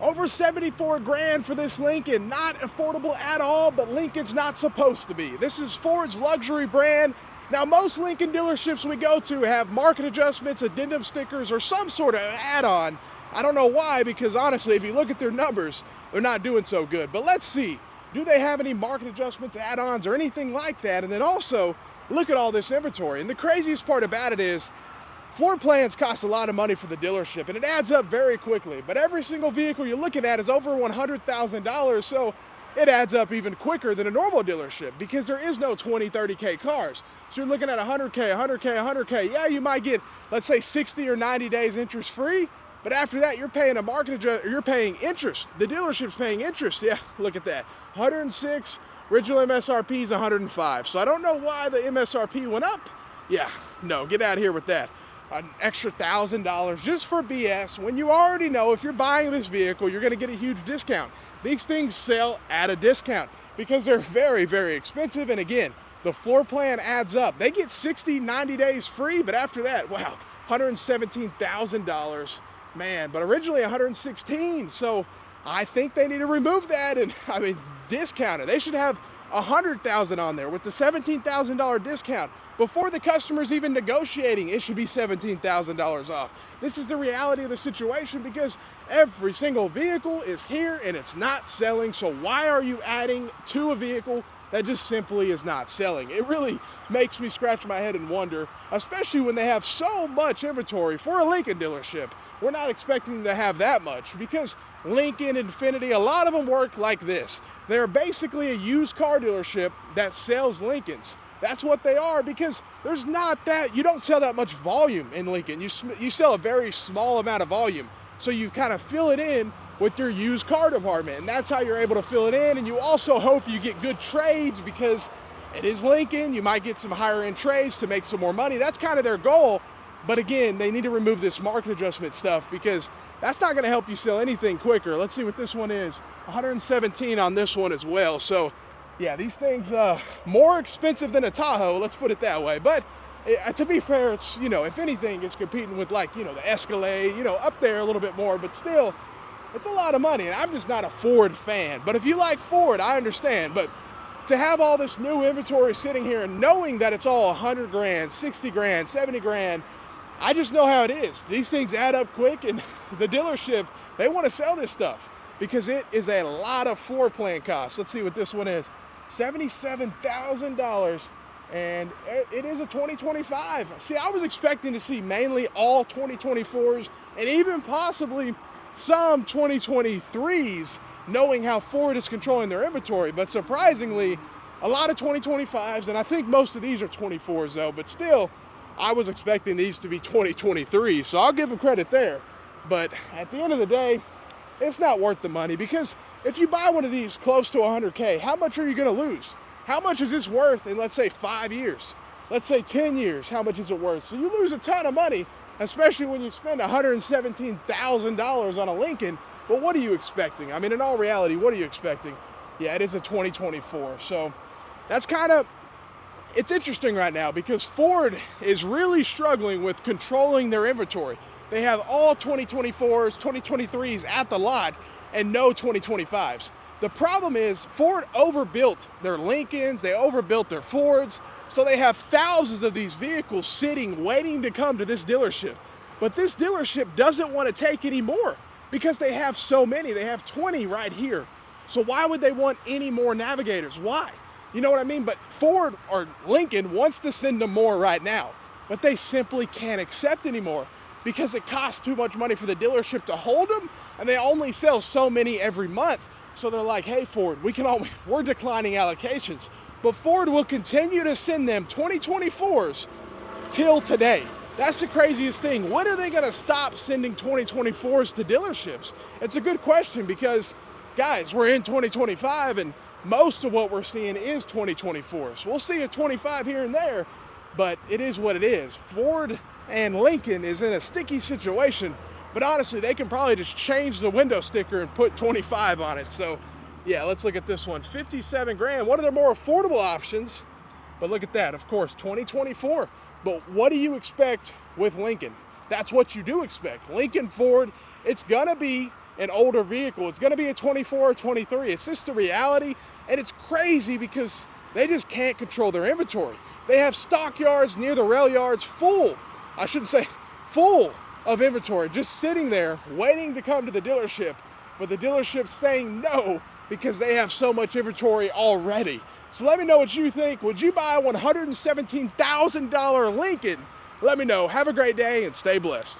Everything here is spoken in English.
Over 74 grand for this Lincoln. Not affordable at all, but Lincoln's not supposed to be. This is Ford's luxury brand. Now, most Lincoln dealerships we go to have market adjustments, addendum stickers, or some sort of add-on. I don't know why, because honestly, if you look at their numbers, they're not doing so good. But let's see, do they have any market adjustments, add-ons, or anything like that? And then also, look at all this inventory. And the craziest part about it is, floor plans cost a lot of money for the dealership, and it adds up very quickly. But every single vehicle you're looking at is over $100,000, so it adds up even quicker than a normal dealership because there is no 20, 30K cars. So you're looking at 100K, 100K, 100K. Yeah, you might get, let's say, 60 or 90 days interest-free, but after that, you're paying a market adjustment, you're paying interest. The dealership's paying interest. Yeah, look at that. 106, original MSRP is 105. So I don't know why the MSRP went up. Yeah, no, get out of here with that. An extra $1,000 just for BS when you already know if you're buying this vehicle, you're gonna get a huge discount. These things sell at a discount because they're very, very expensive. And again, the floor plan adds up. They get 60, 90 days free, but after that, wow, $117,000, man, but originally 116. So I think they need to remove that and, I mean, discount it. They should have 100,000 on there with the $17,000 discount. Before the customer's even negotiating, it should be $17,000 off. This is the reality of the situation because every single vehicle is here and it's not selling. So why are you adding to a vehicle that just simply is not selling? It really makes me scratch my head and wonder, especially when they have so much inventory for a Lincoln dealership. We're not expecting to have that much because Lincoln, Infiniti, a lot of them work like this. They're basically a used car dealership that sells Lincolns. That's what they are because there's not that, you don't sell that much volume in Lincoln. You sell a very small amount of volume. So you kind of fill it in with your used car department, and that's how you're able to fill it in. And you also hope you get good trades because it is Lincoln. You might get some higher end trades to make some more money. That's kind of their goal. But again, they need to remove this market adjustment stuff because that's not going to help you sell anything quicker. Let's see what this one is. 117 on this one as well. So yeah, these things more expensive than a Tahoe, let's put it that way. But to be fair, it's, you know, if anything, it's competing with, like, you know, the Escalade, you know, up there a little bit more, but still, it's a lot of money. And I'm just not a Ford fan. But if you like Ford, I understand. But to have all this new inventory sitting here and knowing that it's all 100 grand, 60 grand, 70 grand, I just know how it is. These things add up quick, and the dealership, they want to sell this stuff because it is a lot of floor plan costs. Let's see what this one is. $77,000, and it is a 2025. See, I was expecting to see mainly all 2024s and even possibly some 2023s, knowing how Ford is controlling their inventory. But surprisingly, a lot of 2025s, and I think most of these are 24s though, but still, I was expecting these to be 2023, so I'll give them credit there. But at the end of the day, it's not worth the money because if you buy one of these close to 100K, how much are you going to lose? How much is this worth in, let's say, 5 years? Let's say 10 years, how much is it worth? So you lose a ton of money, especially when you spend $117,000 on a Lincoln. But what are you expecting? I mean, in all reality, what are you expecting? Yeah, it is a 2024. So that's kind of, it's interesting right now because Ford is really struggling with controlling their inventory. They have all 2024s, 2023s at the lot and no 2025s. The problem is Ford overbuilt their Lincolns, they overbuilt their Fords, so they have thousands of these vehicles sitting, waiting to come to this dealership. But this dealership doesn't want to take any more because they have so many. They have 20 right here. So why would they want any more Navigators? Why? You know what I mean? But Ford or Lincoln wants to send them more right now, but they simply can't accept anymore because it costs too much money for the dealership to hold them, and they only sell so many every month. So they're like, hey, Ford, we're declining allocations. But Ford will continue to send them 2024s till today. That's the craziest thing. When are they going to stop sending 2024s to dealerships? It's a good question because, guys, we're in 2025, and most of what we're seeing is 2024s. We'll see a 25 here and there, but it is what it is. Ford and Lincoln is in a sticky situation, but honestly, they can probably just change the window sticker and put 25 on it. So yeah, let's look at this one. 57 grand, one of their more affordable options, but look at that, of course, 2024. But what do you expect with Lincoln? That's what you do expect. Lincoln, Ford, it's gonna be an older vehicle. It's going to be a 24 or 23. It's just the reality, and it's crazy because they just can't control their inventory. They have stock yards near the rail yards full, I shouldn't say full of inventory, just sitting there waiting to come to the dealership, but the dealership's saying no because they have so much inventory already. So let me know what you think. Would you buy a $117,000 Lincoln? Let me know. Have a great day and stay blessed.